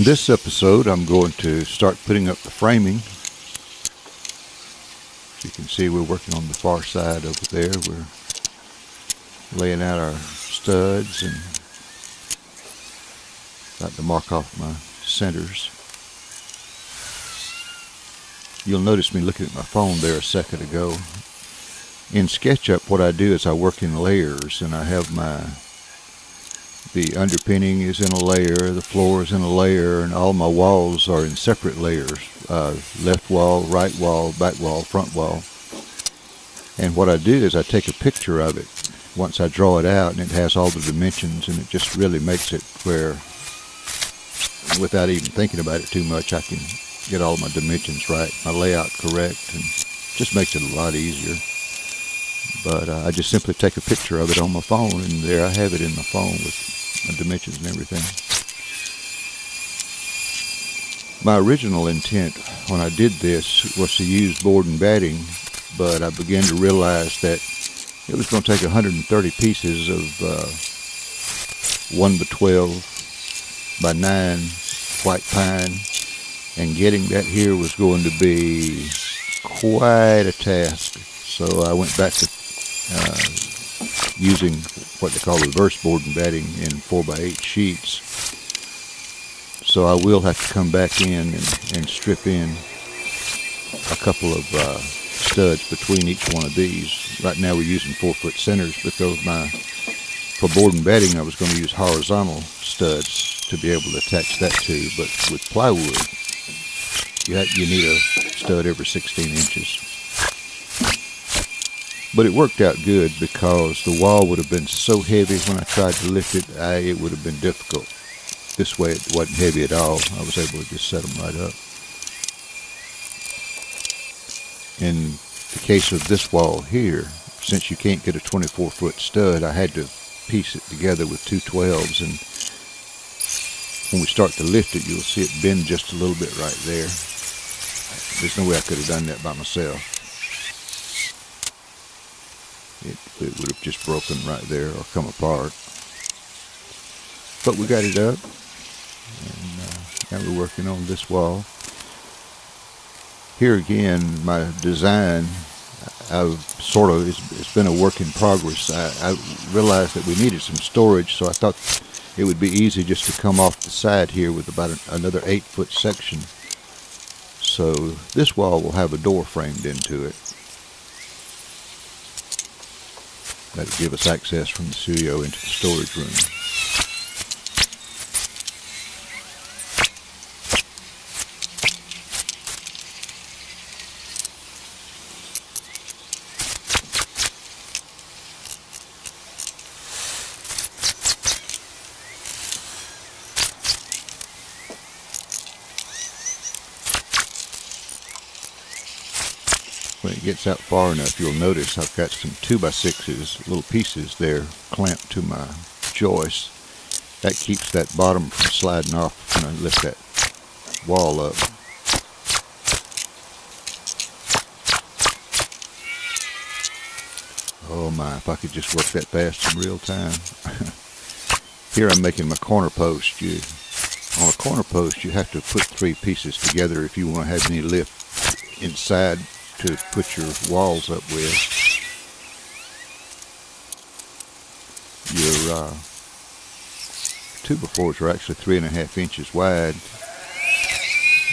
this episode, I'm going to start putting up the framing. As you can see, we're working on the far side over there. We're laying out our studs and about to mark off my centers. You'll notice me looking at my phone there a second ago. In SketchUp, what I do is I work in layers, and I have the underpinning is in a layer, the floor is in a layer, and all my walls are in separate layers. Left wall, right wall, back wall, front wall. And what I do is I take a picture of it once I draw it out, and it has all the dimensions, and it just really makes it where, without even thinking about it too much, I can get all my dimensions right, my layout correct, and just makes it a lot easier. But I just simply take a picture of it on my phone, and there I have it in my phone with my dimensions and everything. My original intent when I did this was to use board and batting, but I began to realize that it was going to take 130 pieces of 1 by 12 by 9 white pine, and getting that here was going to be quite a task. So I went back to using what they call reverse board and batting in 4x8 sheets. So I will have to come back in and strip in a couple of studs between each one of these. Right now we're using 4-foot centers because for board and batting I was going to use horizontal studs to be able to attach that to, but with plywood you need a stud every 16 inches. But it worked out good because the wall would have been so heavy when I tried to lift it, it would have been difficult. This way it wasn't heavy at all. I was able to just set them right up. In the case of this wall here, since you can't get a 24-foot stud, I had to piece it together with two 12s, and when we start to lift it, you'll see it bend just a little bit right there. There's no way I could have done that by myself. It would have just broken right there or come apart. But we got it up, and now we're working on this wall. Here again, my design, it's been a work in progress. I realized that we needed some storage, so I thought it would be easy just to come off the side here with about another 8-foot section. So this wall will have a door framed into it. That'll give us access from the studio into the storage room. When it gets out far enough, you'll notice I've got some 2x6s, little pieces there, clamped to my joist. That keeps that bottom from sliding off when I lift that wall up. Oh my, if I could just work that fast in real time. Here I'm making my corner post. On a corner post, you have to put 3 pieces together if you want to have any lift inside to put your walls up with. Your 2x4s are actually 3.5 inches wide,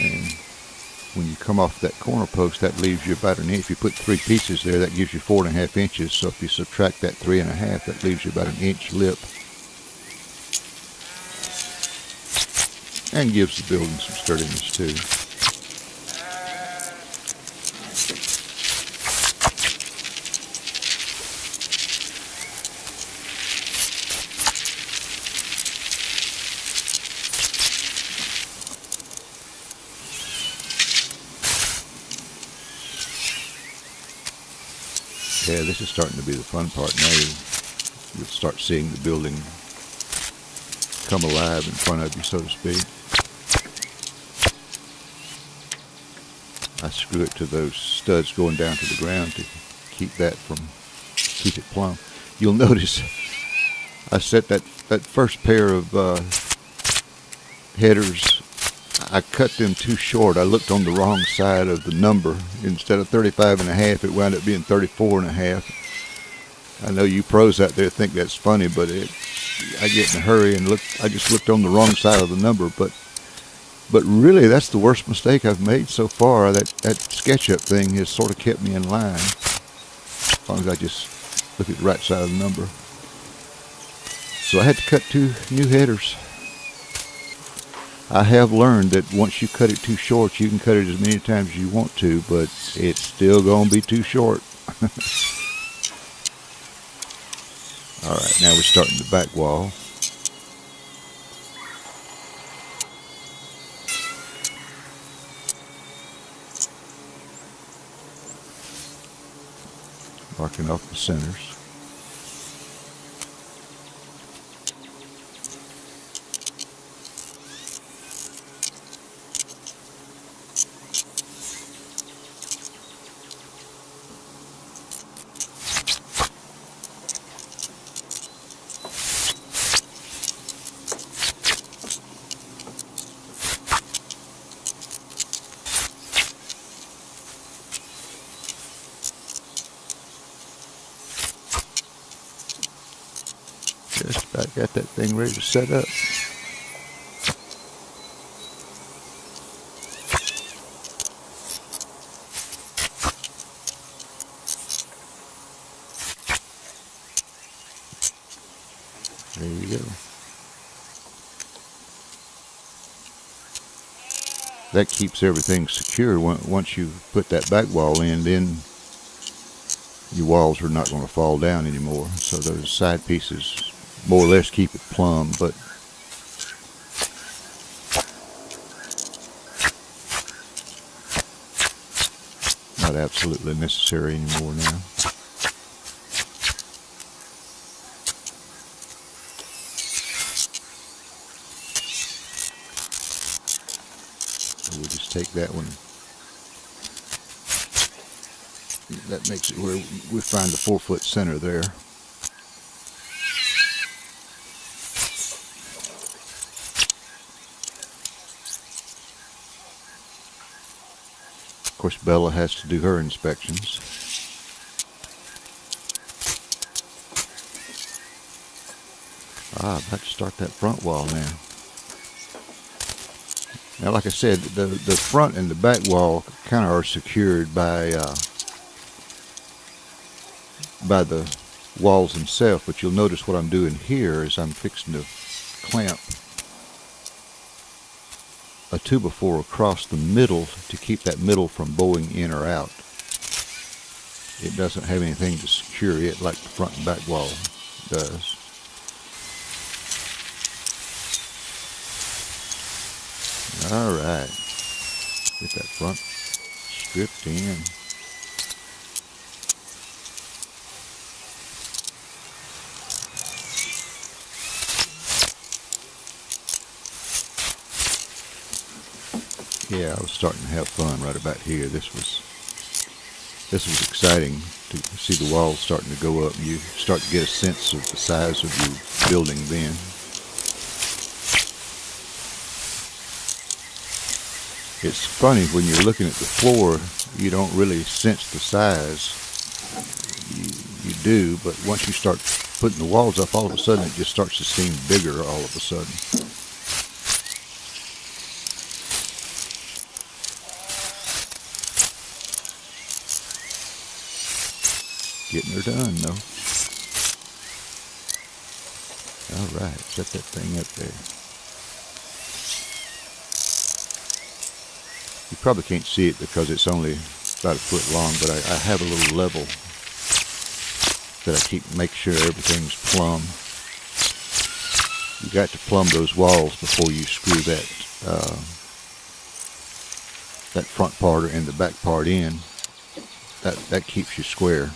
and when you come off that corner post, that leaves you about an inch. If you put 3 pieces there, that gives you 4.5 inches. So if you subtract that 3.5, that leaves you about an inch lip, and gives the building some sturdiness too. Yeah, this is starting to be the fun part now. You'll start seeing the building come alive in front of you, so to speak. I screw it to those studs going down to the ground to keep it plumb. You'll notice I set that first pair of headers I cut them too short. I looked on the wrong side of the number. Instead of 35.5, it wound up being 34.5. I know you pros out there think that's funny, but I get in a hurry and I just looked on the wrong side of the number. But really, that's the worst mistake I've made so far. That SketchUp thing has sort of kept me in line. As long as I just look at the right side of the number. So I had to cut 2 new headers. I have learned that once you cut it too short, you can cut it as many times as you want to, but it's still going to be too short. All right, now we're starting the back wall. Marking off the centers. Just about got that thing ready to set up. There you go. That keeps everything secure. Once you put that back wall in, then your walls are not going to fall down anymore. So those side pieces more or less keep it plumb, but not absolutely necessary anymore now. So we'll just take that one. That makes it where we find the 4-foot center there. Of course, Bella has to do her inspections. About to start that front wall now. Now, like I said, the front and the back wall kind of are secured by the walls themselves, but you'll notice what I'm doing here is I'm fixing to clamp a 2x4 across the middle to keep that middle from bowing in or out. It doesn't have anything to secure it like the front and back wall does. Alright, get that front stripped in. Yeah, I was starting to have fun right about here. This was exciting to see the walls starting to go up. You start to get a sense of the size of your building then. It's funny when you're looking at the floor, you don't really sense the size. You do, but once you start putting the walls up, all of a sudden it just starts to seem bigger all of a sudden. Getting her done, though. All right, set that thing up there. You probably can't see it because it's only about 1 foot long, but I have a little level that I make sure everything's plumb. You got to plumb those walls before you screw that front part and the back part in. That keeps you square.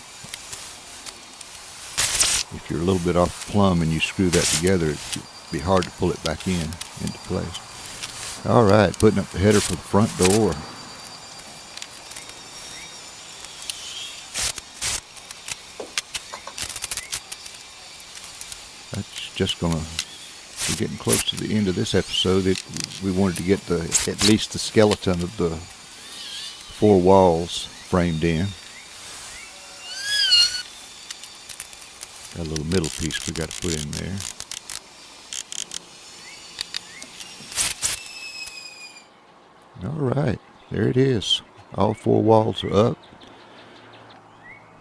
If you're a little bit off plumb and you screw that together, it'd be hard to pull it back into place. All right, putting up the header for the front door. That's just going to we're getting close to the end of this episode. We wanted to get at least the skeleton of the 4 walls framed in. Got a little middle piece we got to put in there. All right, there it is. All 4 walls are up.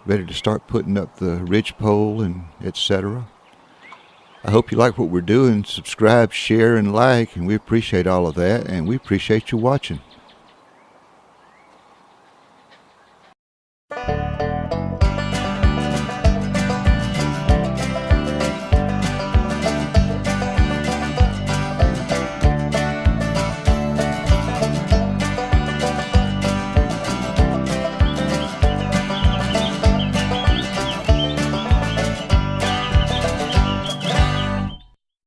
Ready to start putting up the ridgepole and etc. I hope you like what we're doing. Subscribe, share, and like, and we appreciate all of that, and we appreciate you watching.